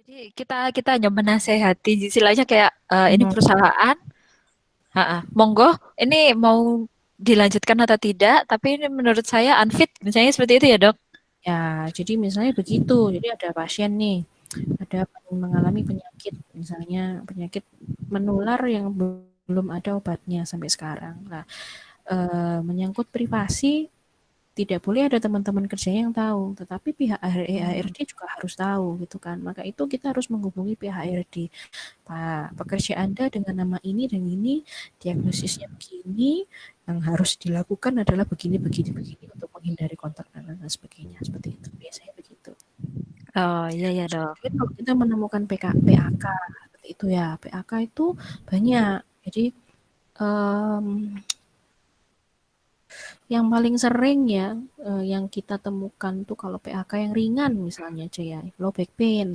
Jadi kita hanya menasehati, istilahnya kayak, ini Mhm. perusahaan heeh, monggo ini mau dilanjutkan atau tidak, tapi ini menurut saya unfit, misalnya seperti itu ya, Dok? Ya, jadi misalnya begitu. Jadi ada pasien nih, ada mengalami penyakit, misalnya penyakit menular yang belum ada obatnya sampai sekarang. Nah, menyangkut privasi tidak boleh ada teman-teman kerjanya yang tahu, tetapi pihak Mmm, HRD juga harus tahu gitu kan. Maka itu kita harus menghubungi pihak HRD. Pak, pekerja Anda dengan nama ini dan ini, diagnosisnya begini, yang harus dilakukan adalah begini, begini, begini untuk menghindari kontak dan lain sebagainya. Seperti itu, biasanya begitu. oh, iya ya, Dok. Kemudian kalau kita menemukan PAK seperti itu ya, PAK itu banyak. Jadi um, yang paling sering ya, yang kita temukan tuh kalau PAK yang ringan misalnya aja ya, low back pain,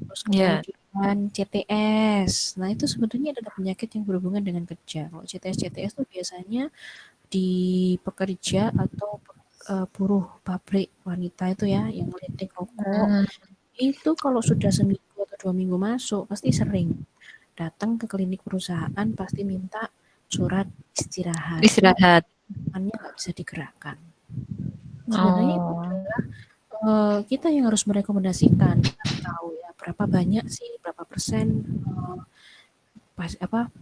terus Iya, kemudian CTS. Nah, itu sebenarnya adalah penyakit yang berhubungan dengan kerja. Kalau CTS-CTS itu biasanya di pekerja atau buruh pabrik wanita itu ya, yang melitik rokok. mmm, Itu kalau sudah seminggu atau 2 minggu masuk, pasti sering datang ke klinik perusahaan, pasti minta surat istirahat. Kenapa? istirahat. Tangannya nggak bisa digerakkan. Sebenarnya itu Oh, adalah kita yang harus merekomendasikan. Kita harus tahu ya berapa banyak sih, berapa persen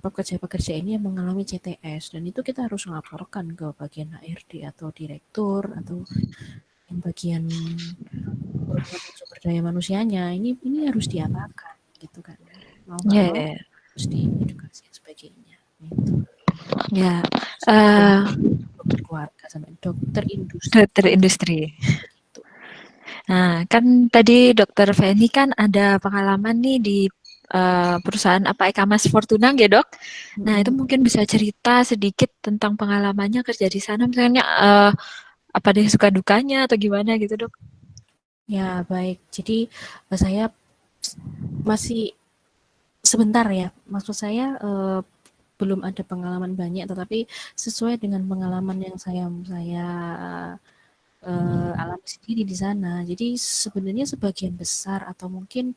pekerja-pekerja ini yang mengalami CTS, dan itu kita harus melaporkan ke bagian HRD atau direktur atau yang bagian pengembangan sumber daya manusianya. Ini harus diapakan gitu kan. Mau nggak iya mau iya, harus diedukasi dan sebagainya. Itu. iya, Sampai eee, dokter keluarga sampai dokter dokter industri industri. begitu. Nah, kan tadi Dokter Feni kan ada pengalaman nih di, perusahaan apa, e-commerce Fortuna nggih, Dok? Nah, itu Mm-mm. mungkin bisa cerita sedikit tentang pengalamannya kerja di sana misalnya, apa deh suka dukanya atau gimana gitu, Dok? Ya baik. Jadi saya masih sebentar ya. Maksud saya belum ada pengalaman banyak, tetapi sesuai dengan pengalaman yang saya alami sendiri di sana. Jadi sebenarnya sebagian besar atau mungkin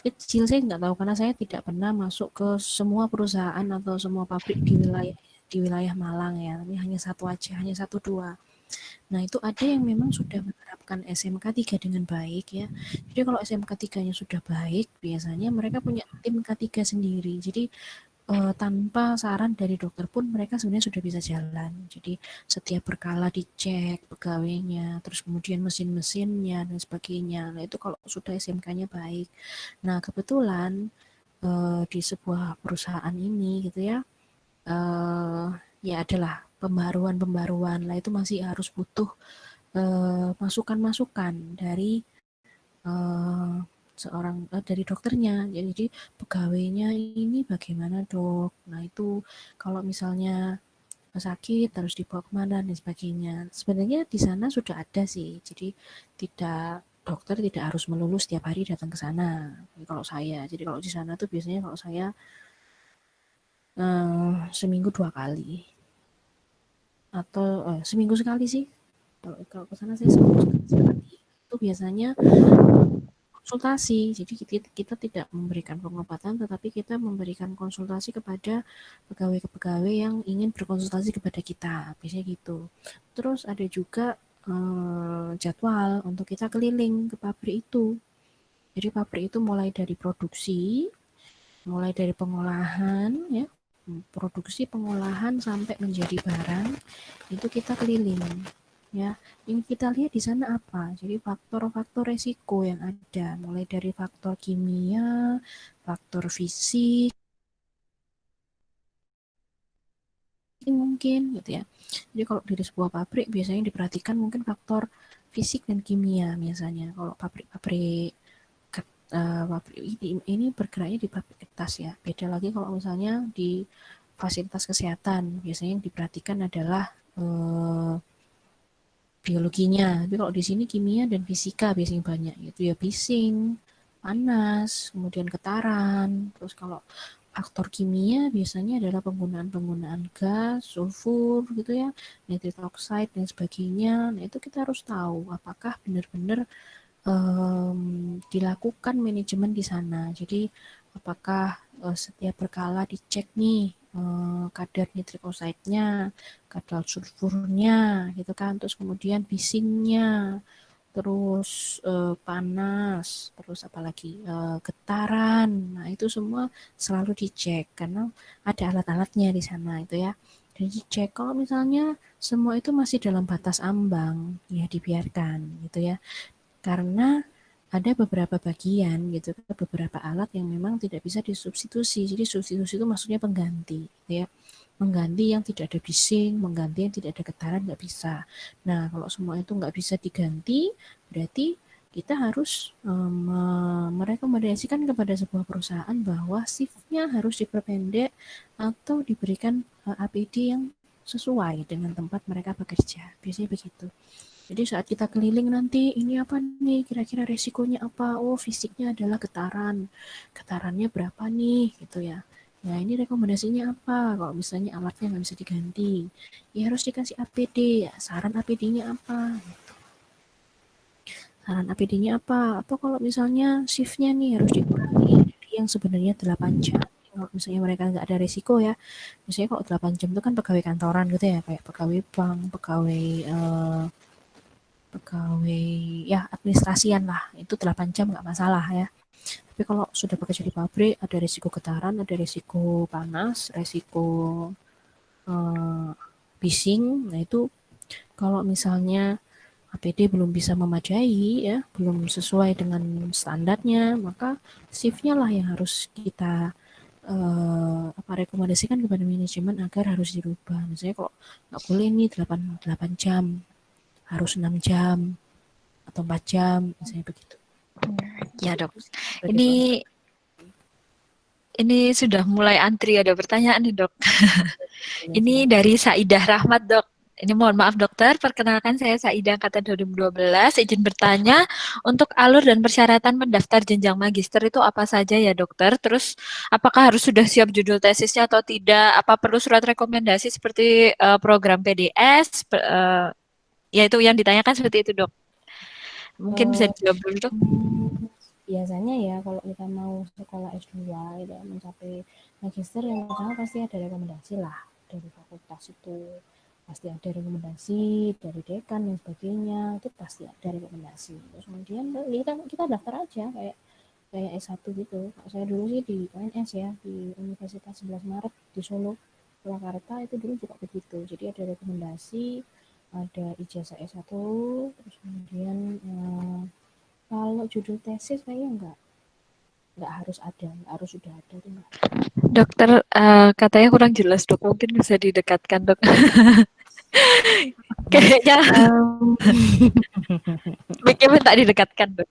kecil, saya nggak tahu karena saya tidak pernah masuk ke semua perusahaan atau semua pabrik di wilayah Malang ya, tapi hanya satu aja, hanya satu dua. Nah, itu ada yang memang sudah menerapkan SMK 3 dengan baik ya. Jadi kalau SMK 3-nya sudah baik, biasanya mereka punya tim K3 sendiri. Jadi tanpa saran dari dokter pun mereka sebenarnya sudah bisa jalan. Jadi setiap berkala dicek pegawainya, terus kemudian mesin-mesinnya dan sebagainya. Nah, itu kalau sudah SMK-nya baik. Nah, kebetulan di sebuah perusahaan ini gitu ya, eh, ya adalah pembaruan-pembaruan lah, itu masih harus butuh masukan-masukan dari eh, dari dokternya. Jadi pegawainya ini bagaimana dok? Nah itu kalau misalnya sakit harus dibawa kemana dan sebagainya. Sebenarnya di sana sudah ada sih. Jadi dokter tidak harus melulu setiap hari datang ke sana. Kalau saya, jadi kalau di sana tuh biasanya kalau saya seminggu 2 kali atau seminggu sekali sih. Kalau ke sana saya seminggu sekali. Itu biasanya konsultasi. Jadi kita tidak memberikan pengobatan, tetapi kita memberikan konsultasi kepada pegawai-pegawai yang ingin berkonsultasi kepada kita. Biasanya gitu. Terus ada juga jadwal untuk kita keliling ke pabrik itu. Jadi pabrik itu mulai dari produksi, mulai dari pengolahan, ya, produksi, pengolahan sampai menjadi barang, itu kita keliling. Ya, yang kita lihat di sana apa? Jadi faktor-faktor resiko yang ada, mulai dari faktor kimia, faktor fisik, mungkin gitu ya. Jadi kalau dari sebuah pabrik biasanya diperhatikan mungkin faktor fisik dan kimia biasanya. Kalau pabrik-pabrik pabrik ini bergeraknya di pabrik kertas ya. Beda lagi kalau misalnya di fasilitas kesehatan, biasanya yang diperhatikan adalah eh, biologinya. Tapi kalau di sini kimia dan fisika biasanya banyak, yaitu ya bising, panas, kemudian getaran. Terus kalau faktor kimia biasanya adalah penggunaan-penggunaan gas, sulfur gitu ya, nitric oxide dan sebagainya. Nah, itu kita harus tahu apakah benar-benar dilakukan manajemen di sana. Jadi apakah setiap berkala dicek nih kadar nitrik oxide-nya, kadar sulfurnya, gitu kan, terus kemudian bisingnya, terus panas, terus apalagi getaran. Nah itu semua selalu dicek karena ada alat-alatnya di sana itu ya. Jadi dicek kalau misalnya semua itu masih dalam batas ambang, ya dibiarkan gitu ya. Karena ada beberapa bagian gitu, beberapa alat yang memang tidak bisa disubstitusi. Jadi substitusi itu maksudnya pengganti, gitu ya. Mengganti yang tidak ada bising, mengganti yang tidak ada getaran nggak bisa. Nah, kalau semua itu nggak bisa diganti, berarti kita harus merekomendasikan kepada sebuah perusahaan bahwa shiftnya harus diperpendek atau diberikan APD yang sesuai dengan tempat mereka bekerja. Biasanya begitu. Jadi saat kita keliling nanti, ini apa nih, kira-kira resikonya apa? Oh, fisiknya adalah getaran. Getarannya berapa nih, gitu ya. Nah, ini rekomendasinya apa? Kalau misalnya alatnya nggak bisa diganti, ya harus dikasih APD. Ya, saran APD-nya apa? Saran APD-nya apa? Atau kalau misalnya shift-nya nih harus dikurangi dari yang sebenarnya 8 jam. Kalau misalnya mereka nggak ada resiko ya. Misalnya kalau 8 jam itu kan pegawai kantoran gitu ya, kayak pegawai bank, pegawai ya administrasian lah, itu 8 jam nggak masalah ya. Tapi kalau sudah bekerja di pabrik ada risiko getaran, ada risiko panas, risiko eh, bising. Nah itu kalau misalnya APD belum bisa memadai ya, belum sesuai dengan standarnya, maka shiftnya lah yang harus kita rekomendasikan kepada manajemen agar harus dirubah. Misalnya kalau nggak boleh nih 8 jam, harus 6 jam atau 4 jam, misalnya begitu. Ya dok, Itu sebagai ini contoh. sudah mulai antri ada pertanyaan nih dok. Boleh Ini silakan. dari Saidah Rahmat dok. Ini mohon maaf dokter, perkenalkan saya Saidah angkatan 2012. Izin bertanya, untuk alur dan persyaratan mendaftar jenjang magister itu apa saja ya dokter? Terus apakah harus sudah siap judul tesisnya atau tidak? Apa perlu surat rekomendasi seperti program PDS? Ya itu yang ditanyakan seperti itu dok. Mungkin bisa Eh, dijawab dulu dok. Biasanya ya kalau kita mau sekolah S2 gitu ya, mencapai magister yang pertama pasti ada rekomendasi lah dari fakultas itu, pasti ada rekomendasi dari dekan dan sebagainya, itu pasti ada rekomendasi. Terus kemudian kita daftar aja kayak kayak S1 gitu. Kalau saya dulu sih di UNS ya, di Universitas 11 Maret di Solo, Purwakarta itu dulu juga begitu. Jadi ada rekomendasi, ada ijazah S1, terus kemudian kalau judul tesis kayaknya nggak harus ada, nggak harus sudah ada tuh nggak. Dokter, katanya kurang jelas dok. Mungkin bisa didekatkan dok. Kayaknya Um, mic-nya minta didekatkan dok.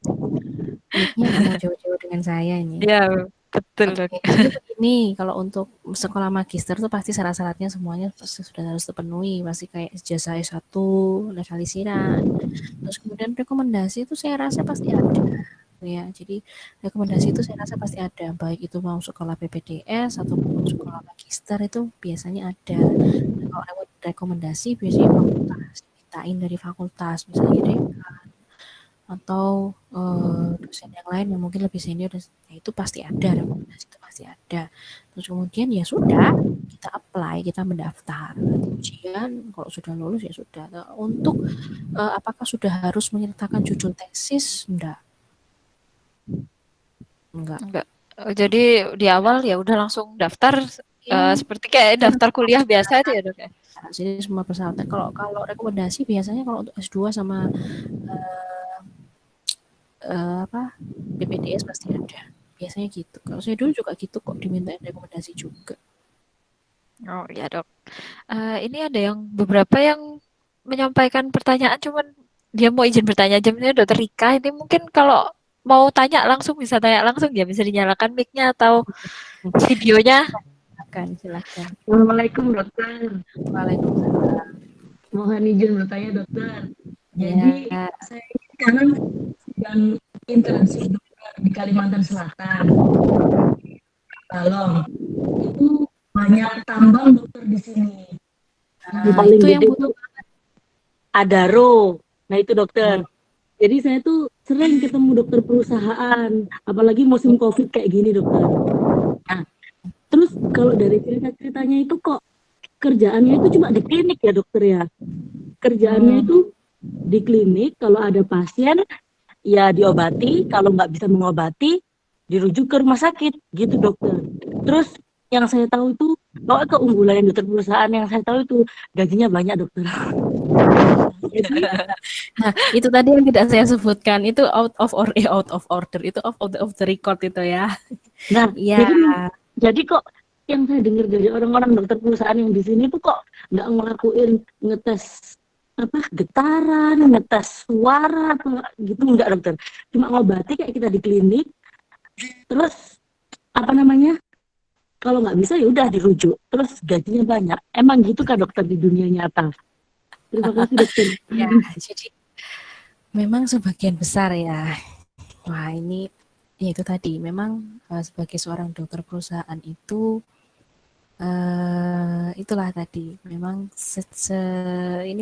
Mic-nya nggak mau jauh-jauh dengan saya ini. Iya, betul dok. Oke, jadi begini, kalau untuk sekolah magister tuh pasti syarat-syaratnya semuanya pasti sudah harus terpenuhi, pasti kayak ijazah S1, legalisiran, terus kemudian rekomendasi itu saya rasa pasti ada. Ya, jadi rekomendasi itu saya rasa pasti ada, baik itu mau sekolah PPDS ataupun mau sekolah magister itu biasanya ada. Nah, kalau rekomendasi biasanya fakultas, dimintain dari fakultas, misalnya deh atau dosen yang lain yang mungkin lebih senior, ya itu pasti ada, rekomendasi itu pasti ada. Terus kemudian ya sudah, kita apply, kita mendaftar. Nanti ujian, kalau sudah lulus ya sudah. Nah, untuk apakah sudah harus menyertakan judul tesis? Enggak, enggak. Enggak. Jadi di awal ya udah langsung daftar Ya, seperti kayak dan daftar semua kuliah biasa itu persyaratan. ya dok ya. Jadi semua persyaratan. Kalau kalau rekomendasi biasanya kalau untuk S2 sama eh, apa BPDS pasti ada. Biasanya gitu. Kalau saya dulu juga gitu kok dimintain rekomendasi juga. Oh ya dok. Ini ada yang beberapa yang menyampaikan pertanyaan, cuman dia mau izin bertanya aja. Misalnya dokter Rika ini mungkin kalau mau tanya langsung bisa tanya langsung ya, bisa dinyalakan mic-nya atau videonya. Silakan, silakan. Assalamualaikum dokter. Waalaikumsalam. Mohon izin bertanya dokter. Jadi Ya, saya ini sekarang sedang internship dokter di Kalimantan Selatan, Balong. Itu banyak tambang dokter di sini. Yang itu paling yang gede butuh tuh Adaro. Nah itu dokter. oh, Jadi saya tuh sering ketemu dokter perusahaan, apalagi musim COVID kayak gini, dokter. Nah, terus kalau dari cerita-ceritanya itu kok kerjaannya itu cuma di klinik ya, dokter ya? Kerjaannya Hmm. itu di klinik, kalau ada pasien ya diobati, kalau nggak bisa mengobati dirujuk ke rumah sakit gitu, dokter. Terus yang saya tahu itu, kalau keunggulan dokter perusahaan yang saya tahu itu gajinya banyak, dokter. Jadi Nah, itu tadi yang tidak saya sebutkan, itu out of order, itu of the record itu ya. nah, Iya. jadi kok yang saya dengar dari orang-orang dokter perusahaan yang di sini tuh kok nggak ngelakuin ngetes apa getaran, ngetes suara atau gitu, nggak, dokter. Cuma ngobati kayak kita di klinik, terus apa namanya? Kalau nggak bisa ya udah dirujuk, terus gajinya banyak. Emang gitu kan, dokter, di dunia nyata? Terima kasih, dokter. Ya, jadi memang sebagian besar ya. Wah, ini ya itu tadi memang sebagai seorang dokter perusahaan itu itulah tadi memang ini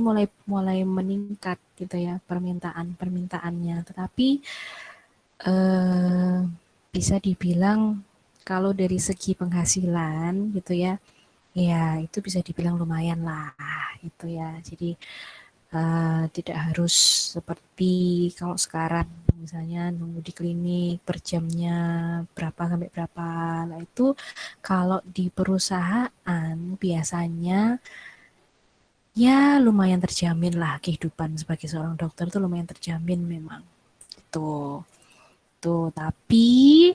mulai meningkat gitu ya permintaannya, tetapi eh, bisa dibilang kalau dari segi penghasilan gitu ya, ya itu bisa dibilang lumayan lah itu ya. Jadi tidak harus seperti kalau sekarang misalnya nunggu di klinik per jamnya berapa sampai berapa. Nah itu kalau di perusahaan biasanya ya lumayan terjamin lah kehidupan sebagai seorang dokter tuh lumayan terjamin memang. Tuh, tuh. Tapi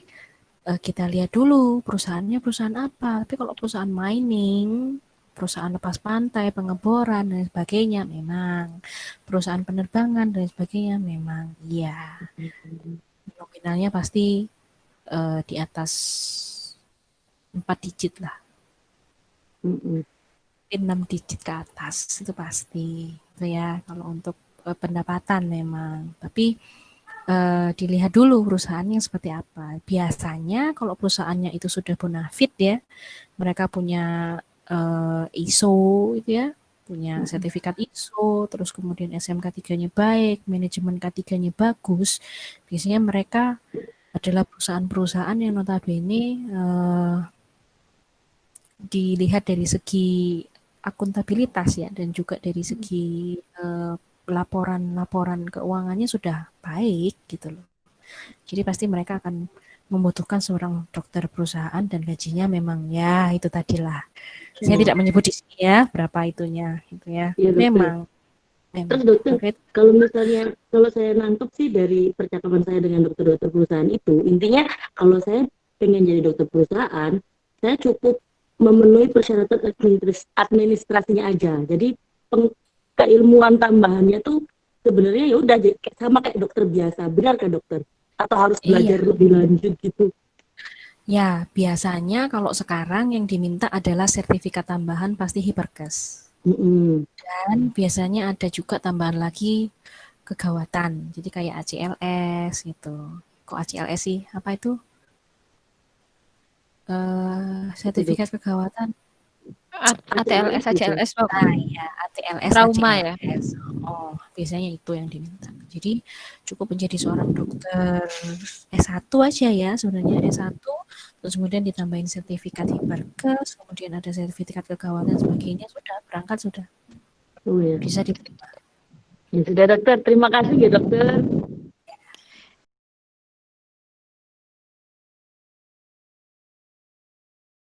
kita lihat dulu perusahaannya perusahaan apa. Tapi kalau perusahaan mining, perusahaan lepas pantai, pengeboran dan sebagainya memang. Perusahaan penerbangan dan sebagainya memang. Iya, nominalnya pasti di atas 4 digit lah. 6 digit ke atas itu pasti. Itu ya kalau untuk pendapatan memang. Tapi dilihat dulu perusahaannya seperti apa. Biasanya kalau perusahaannya itu sudah bonafit ya, mereka punya ISO itu ya, punya sertifikat ISO, terus kemudian SMK 3-nya baik, manajemen K3-nya bagus. Biasanya mereka adalah perusahaan-perusahaan yang notabene dilihat dari segi akuntabilitas ya dan juga dari segi laporan-laporan keuangannya sudah baik gitu loh. Jadi pasti mereka akan membutuhkan seorang dokter perusahaan dan gajinya memang ya itu tadilah. Saya tidak menyebut di sini ya berapa itunya gitu ya. Iya, dokter. Memang, memang. Terus, dokter, Maka itu, kalau misalnya, kalau saya nangkep sih dari percakapan saya dengan dokter-dokter perusahaan itu, intinya kalau saya pengen jadi dokter perusahaan, saya cukup memenuhi persyaratan administrasinya aja. Jadi keilmuan tambahannya tuh sebenarnya ya udah sama kayak dokter biasa, benar kan, dokter? Atau harus iya. belajar lebih lanjut gitu? Ya, biasanya kalau sekarang yang diminta adalah sertifikat tambahan pasti Hiperkes. Mm-mm. Dan biasanya ada juga tambahan lagi kegawatan. Jadi kayak ACLS gitu. Kok ACLS sih? Apa itu? Itu, dok. Sertifikat kegawatan. ATLS, ACLS gitu. ACLS, Dok. Nah, ya ATLS, Trauma ya. ACLS. Oh, biasanya itu yang diminta. Jadi cukup menjadi seorang dokter S1 aja ya sebenarnya S1, terus kemudian ditambahin sertifikat Hiperkes, kemudian ada sertifikat kegawatan dan sebagainya, sudah berangkat sudah Oh ya. bisa diterima. Ya sudah, dokter. Terima kasih ya, dokter.